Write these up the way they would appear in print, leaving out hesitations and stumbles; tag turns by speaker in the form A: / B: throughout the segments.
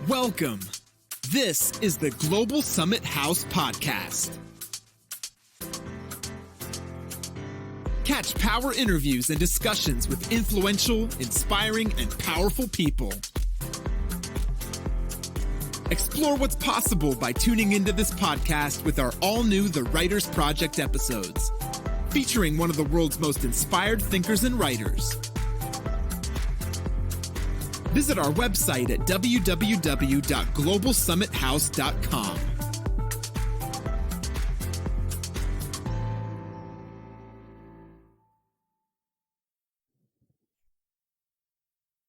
A: Welcome. This is the Global Summit House podcast. Catch power interviews and discussions with influential, inspiring, and powerful people. Explore what's possible by tuning into this podcast with our all-new The Writers Project episodes, featuring one of the world's most inspired thinkers and writers. Visit our website at www.globalsummithouse.com.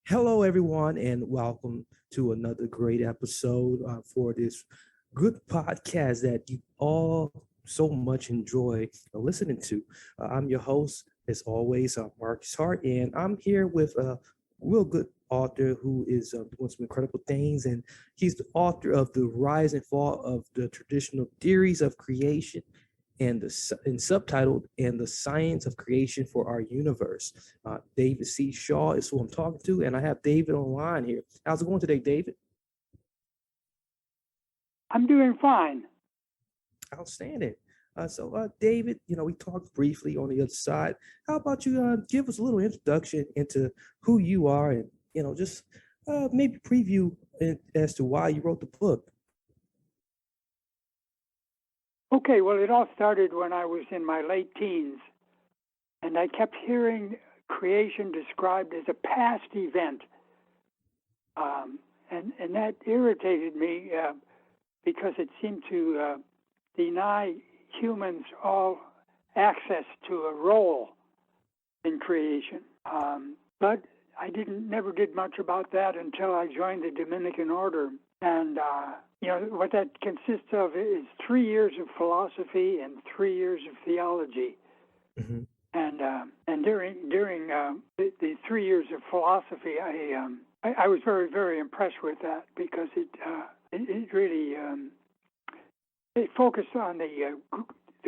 B: Hello, everyone, and welcome to another great episode for this good podcast that you all so much enjoy listening to. I'm your host, as always, Marcus Hart, and I'm here with a real good author who is doing some incredible things, and he's the author of The Rise and Fall of the Traditional Theories of Creation and subtitled "And the Science of Creation for Our Universe." David C. Shaw is who I'm talking to, and I have David online here. How's it going today, David?
C: I'm doing fine.
B: Outstanding. David, we talked briefly on the other side. How about you give us a little introduction into who you are and, just maybe preview as to why you wrote the book.
C: Okay, well, it all started when I was in my late teens, and I kept hearing creation described as a past event. And that irritated me because it seemed to deny humans all access to a role in creation. But I never did much about that until I joined the Dominican order. And, what that consists of is 3 years of philosophy and 3 years of theology.
B: Mm-hmm.
C: And during the 3 years of philosophy, I was very, very impressed with that because it really it focused on the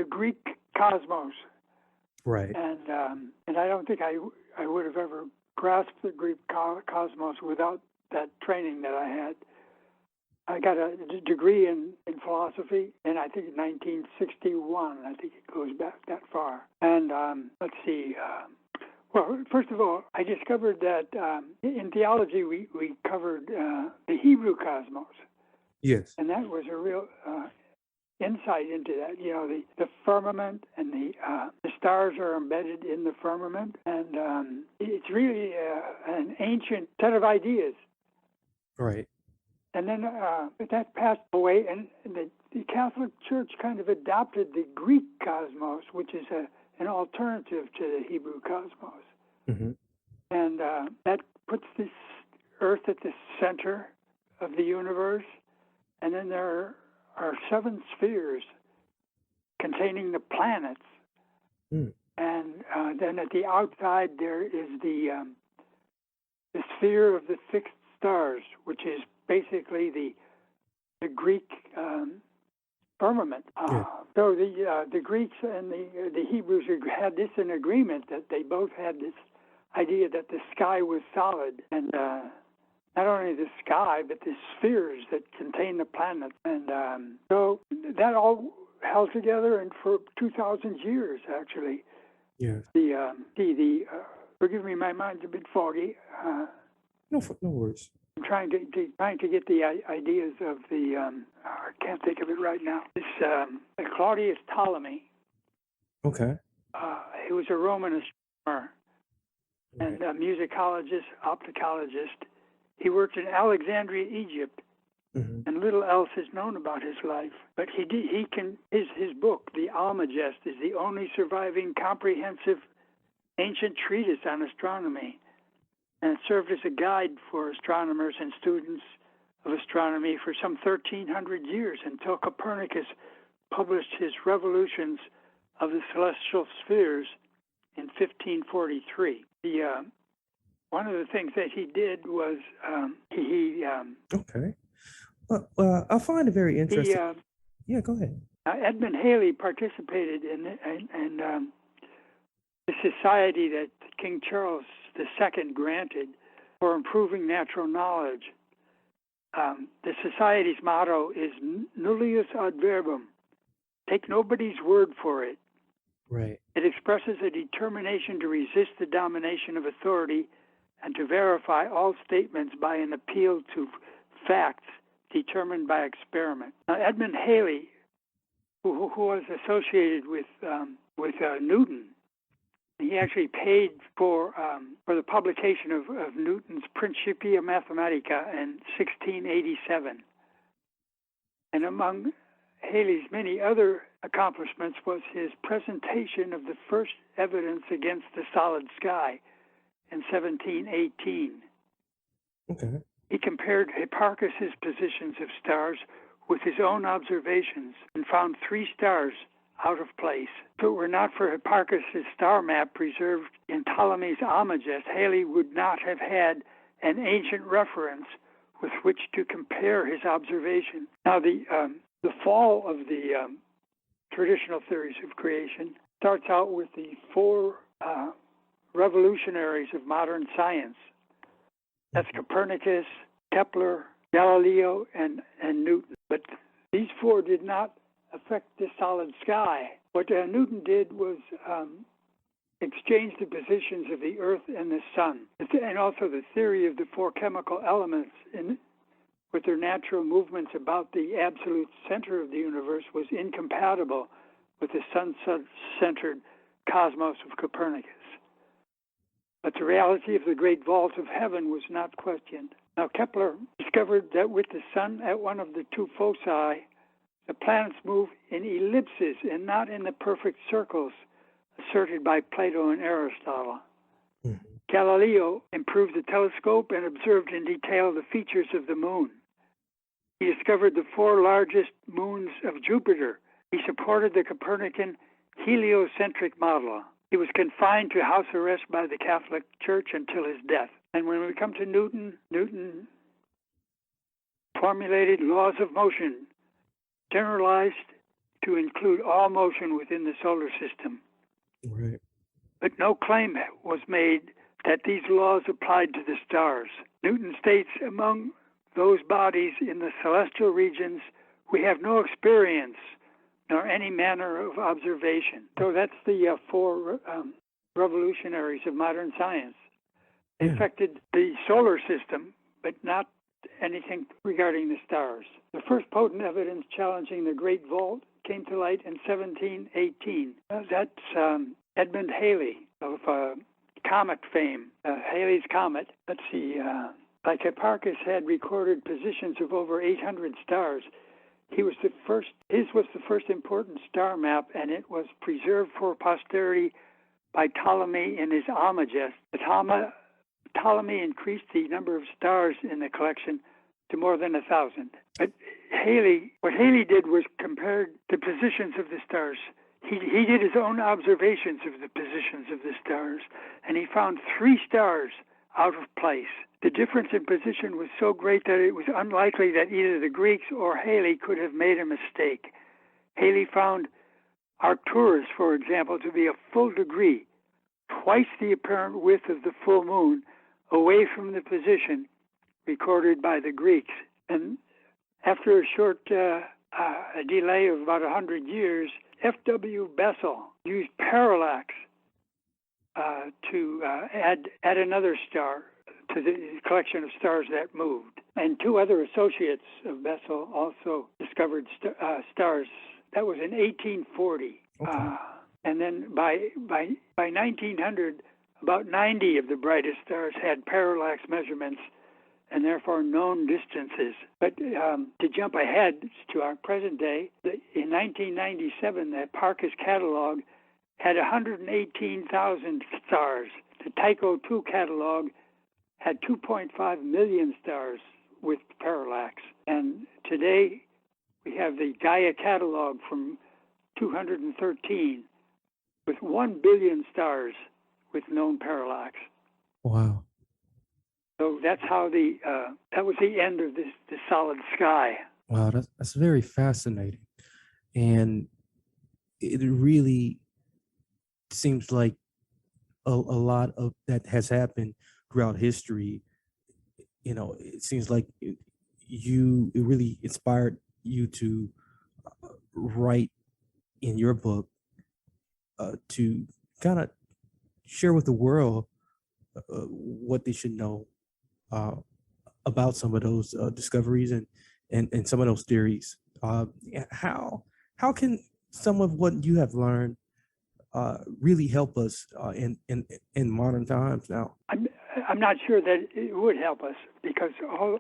C: Greek cosmos,
B: right?
C: And I don't think I would have ever grasped the Greek cosmos without that training that I had. I got a degree in philosophy, and I think in 1961. I think it goes back that far. And let's see. Well, first of all, I discovered that in theology we covered the Hebrew cosmos.
B: Yes.
C: And that was a real insight into that. The firmament and the stars are embedded in the firmament, and it's really an ancient set of ideas.
B: Right.
C: And then that passed away, and the Catholic Church kind of adopted the Greek cosmos, which is an alternative to the Hebrew cosmos.
B: Mm-hmm.
C: And that puts this Earth at the center of the universe, and then there are 7 spheres containing the planets.
B: Mm.
C: And then at the outside there is the sphere of the fixed stars, which is basically the Greek firmament.
B: Yeah.
C: So the Greeks and the Hebrews had this in agreement, that they both had this idea that the sky was solid, and not only the sky, but the spheres that contain the planets. And so that all held together, and for 2,000 years, actually.
B: Yes.
C: Forgive me, my mind's a bit foggy.
B: No worries.
C: I'm trying to get the ideas of the. I can't think of it right now. This Claudius Ptolemy.
B: Okay.
C: He was a Roman astronomer and
B: Right.
C: a musicologist, optichologist. He worked in Alexandria, Egypt,
B: Mm-hmm.
C: and little else is known about his life. But his book, The Almajest, is the only surviving comprehensive ancient treatise on astronomy, and it served as a guide for astronomers and students of astronomy for some 1,300 years, until Copernicus published his Revolutions of the Celestial Spheres in 1543. One of the things that he did was
B: Okay. Well, I find it very interesting. Yeah, go ahead.
C: Edmond Halley participated in the society that King Charles II granted for improving natural knowledge. the society's motto is nullius ad verbum. Take nobody's word for it.
B: Right.
C: It expresses a determination to resist the domination of authority and to verify all statements by an appeal to facts determined by experiment. Now, Edmond Halley, who was associated with Newton, he actually paid for the publication of Newton's Principia Mathematica in 1687. And among Halley's many other accomplishments was his presentation of the first evidence against the solid sky in 1718.
B: Okay.
C: He compared Hipparchus's positions of stars with his own observations and found 3 stars out of place. If it were not for Hipparchus's star map preserved in Ptolemy's Almajest, Halley would not have had an ancient reference with which to compare his observation. Now, the fall of the traditional theories of creation starts out with the 4 revolutionaries of modern science. That's Copernicus, Kepler, Galileo, and Newton. But these 4 did not affect the solid sky. What Newton did was exchange the positions of the Earth and the Sun, and also the theory of the 4 chemical elements with their natural movements about the absolute center of the universe was incompatible with the sun-centered cosmos of Copernicus. But the reality of the great vault of heaven was not questioned. Now, Kepler discovered that with the sun at one of the 2 foci, the planets move in ellipses and not in the perfect circles asserted by Plato and Aristotle. Mm-hmm. Galileo improved the telescope and observed in detail the features of the moon. He discovered the 4 largest moons of Jupiter. He supported the Copernican heliocentric model. He was confined to house arrest by the Catholic Church until his death. And when we come to Newton formulated laws of motion, generalized to include all motion within the solar system.
B: Right.
C: But no claim was made that these laws applied to the stars. Newton states, among those bodies in the celestial regions, we have no experience nor any manner of observation. So that's the 4 revolutionaries of modern science. They affected the solar system, but not anything regarding the stars. The first potent evidence challenging the Great Vault came to light in 1718. That's Edmond Halley of comet fame, Halley's Comet. Let's see, like Hipparchus had recorded positions of over 800 stars, his was the first important star map, and it was preserved for posterity by Ptolemy in his Almagest. Ptolemy increased the number of stars in the collection to more than 1,000. But what Halley did was compare the positions of the stars. He did his own observations of the positions of the stars, and he found 3 stars out of place. The difference in position was so great that it was unlikely that either the Greeks or Halley could have made a mistake. Halley found Arcturus, for example, to be a full degree, twice the apparent width of the full moon, away from the position recorded by the Greeks. And after a short delay of about 100 years, F.W. Bessel used parallax to add another star to the collection of stars that moved. And 2 other associates of Bessel also discovered stars. That was in 1840. Okay. And then by 1900, about 90 of the brightest stars had parallax measurements and therefore known distances. But to jump ahead to our present day, in 1997, the Hipparchus catalog had 118,000 stars. The Tycho II catalog had 2.5 million stars with parallax. And today, we have the Gaia catalog from 213 with 1 billion stars with known parallax.
B: Wow.
C: So that's how that was the end of this solid sky.
B: Wow, that's very fascinating. And it really seems like a lot of that has happened throughout history. You know, it seems like it really inspired you to write in your book to kind of share with the world what they should know uh, about some of those discoveries and some of those theories. How can some of what you have learned really help us in modern times now?
C: I'm not sure that it would help us, because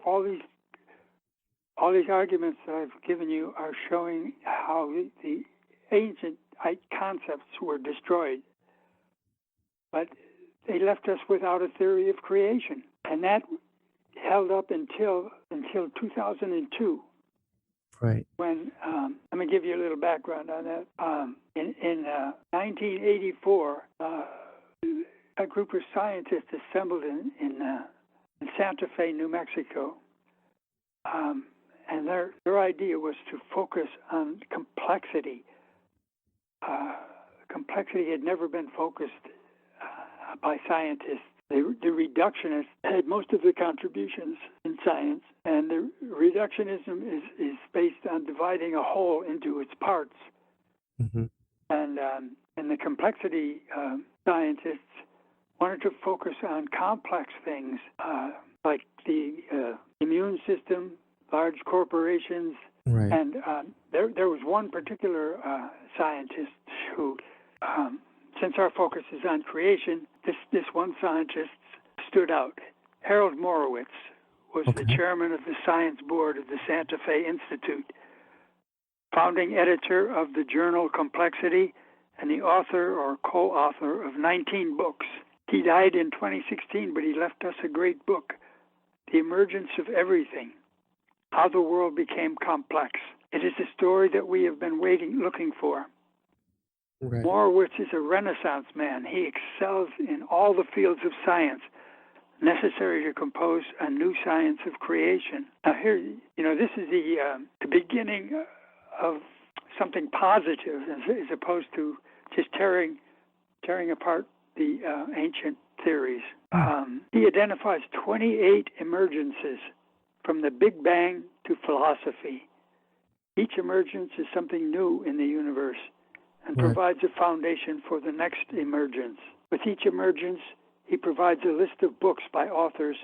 C: all these arguments that I've given you are showing how the ancient concepts were destroyed, but they left us without a theory of creation, and that held up until 2002.
B: Right.
C: When let me give you a little background on that. In 1984, a group of scientists assembled in Santa Fe, New Mexico, and their idea was to focus on complexity. Complexity had never been focused by scientists. The reductionists had most of the contributions in science, and the reductionism is based on dividing a whole into its parts.
B: Mm-hmm.
C: And the complexity scientists wanted to focus on complex things like the immune system, large corporations,
B: Right.
C: and there was one particular scientist who, since our focus is on creation, this one scientist stood out. Harold Morowitz was the chairman of the science board of the Santa Fe Institute, founding editor of the journal Complexity, and the author or co-author of 19 books. He died in 2016, but he left us a great book, The Emergence of Everything, How the World Became Complex. It is a story that we have been looking for.
B: Right.
C: Morowitz is a Renaissance man. He excels in all the fields of science necessary to compose a new science of creation. Now here, this is the beginning of something positive, as opposed to just tearing apart the ancient theories. He identifies 28 emergences from the Big Bang to philosophy. Each emergence is something new in the universe and provides a foundation for the next emergence. With each emergence, he provides a list of books by authors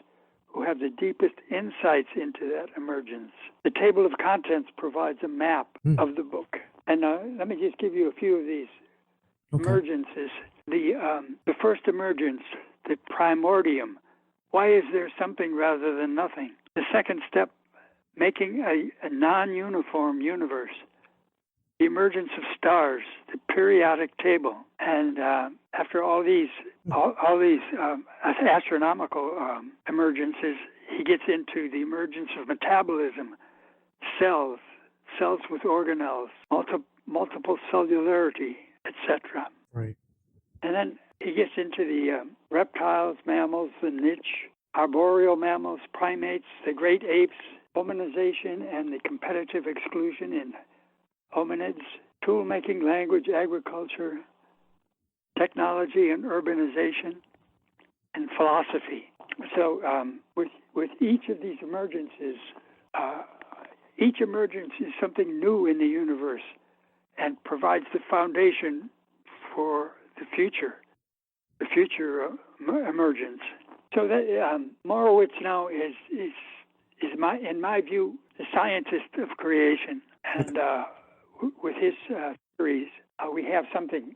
C: who have the deepest insights into that emergence. The table of contents provides a map of the book. And let me just give you a few of these emergences. The first emergence, the primordium. Why is there something rather than nothing? The second step, making a non-uniform universe. The emergence of stars, the periodic table, and after all these astronomical emergences, he gets into the emergence of metabolism, cells with organelles, multiple cellularity, etc.
B: Right.
C: And then he gets into the reptiles, mammals, the niche, arboreal mammals, primates, the great apes, hominization, and the competitive exclusion in hominids, tool-making, language, agriculture, technology and urbanization, and philosophy. So with each of these emergences, each emergence is something new in the universe and provides the foundation for the future emergence. So that Morowitz now is in my view, the scientist of creation, and with his theories, we have something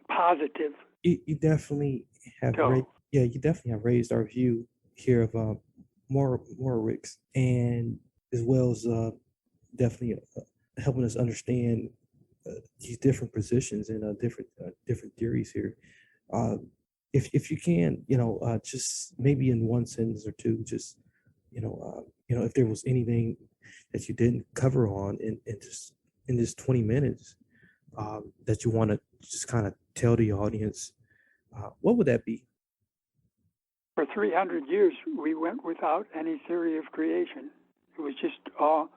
C: positive.
B: You definitely have you definitely have raised our view here of Morowitz, and as well as definitely helping us understand these different positions and different theories here. If you can, just maybe in one sentence or two, just if there was anything that you didn't cover on in this 20 minutes that you want to just kind of tell the audience, what would that be?
C: For 300 years, we went without any theory of creation. It was just all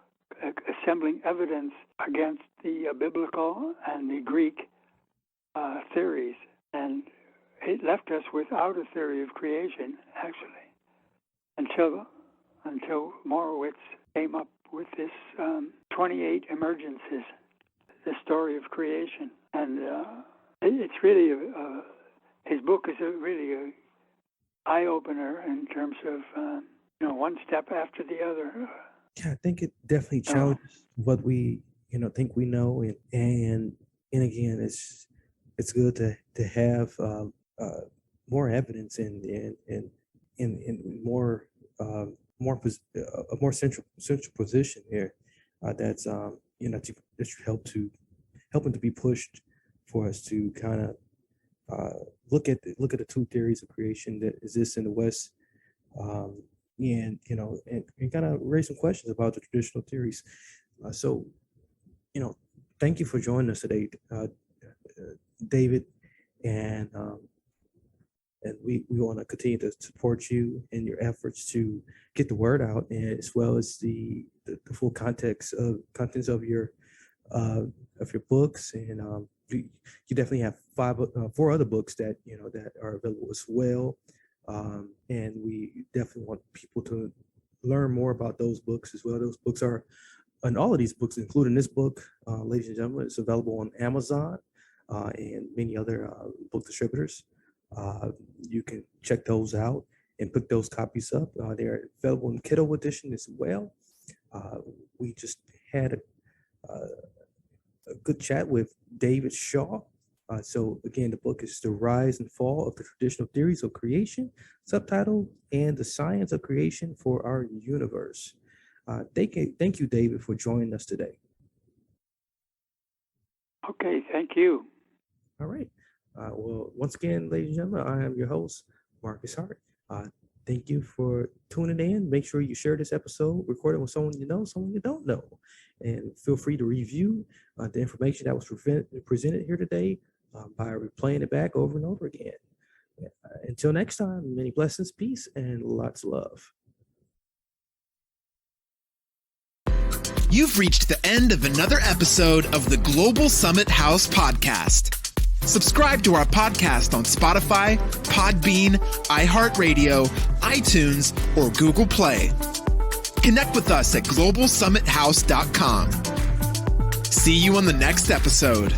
C: assembling evidence against the biblical and the Greek theories. And it left us without a theory of creation, actually, until Morowitz came up with this 28 emergences, the story of creation. And it's really, his book is really a eye-opener in terms of, one step after the other.
B: Yeah, I think it definitely challenges what we, think we know. And again, it's good to have more evidence and more a more central position here that's that should helping to be pushed for us to kind of look at the two theories of creation that exist in the West, and kind of raise some questions about the traditional theories. So thank you for joining us today, David, and we want to continue to support you in your efforts to get the word out, and as well as the full contents of your books. And you definitely have 4 other books that that are available as well, and we definitely want people to learn more about those books as well. Those books are, and all of these books, including this book, ladies and gentlemen, it's available on Amazon and many other book distributors. You can check those out and pick those copies up. They're available in Kindle edition as well. We just had a good chat with David Shaw. So again, the book is The Rise and Fall of the Traditional Theories of Creation, subtitled, and the Science of Creation for Our Universe. Thank you, David, for joining us today.
C: Okay, thank you.
B: All right. Well, once again, ladies and gentlemen, I am your host, Marcus Hart. Thank you for tuning in. Make sure you share this episode, record it with someone you know, someone you don't know. And feel free to review the information that was presented here today by replaying it back over and over again. Until next time, many blessings, peace, and lots of love.
A: You've reached the end of another episode of the Global Summit House podcast. Subscribe to our podcast on Spotify, Podbean, iHeartRadio, iTunes, or Google Play. Connect with us at globalsummithouse.com. See you on the next episode.